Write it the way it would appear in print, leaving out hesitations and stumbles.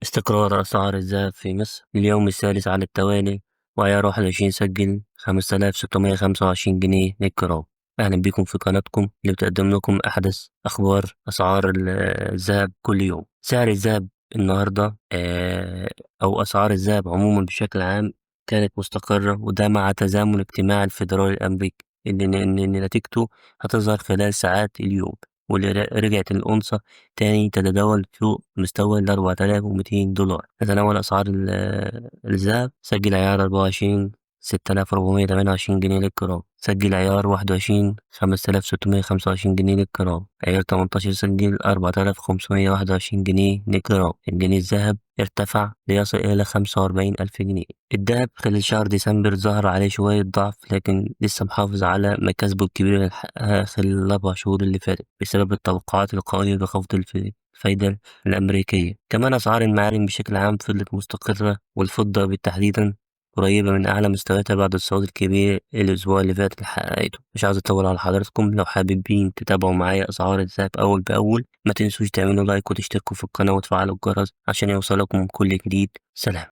استقرار أسعار الذهب في مصر اليوم الثالث على التوالي، وعيار 21 سجل 5625 جنيه للجرام. أهلا بكم في قناتكم اللي بتقدم لكم أحدث أخبار أسعار الذهب كل يوم. سعر الذهب النهاردة أو أسعار الذهب عموما بشكل عام كانت مستقرة، وده مع تزامن اجتماع الفيدرالي الأمريكي اللي نتيجته هتظهر خلال ساعات اليوم، واللي رجعت الأونصة تاني تتداول فوق مستوى 4200 دولار. تتناول أسعار الذهب: سجل عيار 24 6428 جنيه للجرام، سجل عيار 21 5625 جنيه للجرام، عيار 18 سجل 4521 جنيه للجرام. الجنيه الذهب ارتفع ليصل إلى 45,000 جنيه. الذهب خلال شهر ديسمبر ظهر عليه شوية ضعف، لكن لسه محافظ على مكاسبه الكبيرة اللي حققها خلال الأربع شهور اللي فاتت بسبب التوقعات القوية بخفض الفايدة الأمريكية. كمان أسعار المعادن بشكل عام فضلت مستقرة، والفضة بالتحديدا قريبة من أعلى مستوياتها بعد الصعود الكبير الأسبوع اللي فات اللي حققته. مش عاوز أطول على حضراتكم، لو حابين تتابعوا معايا أسعار الذهب أول بأول ما تنسوش تعملوا لايك وتشتركوا في القناة وتفعلوا الجرس عشان يوصلكم كل جديد. سلام.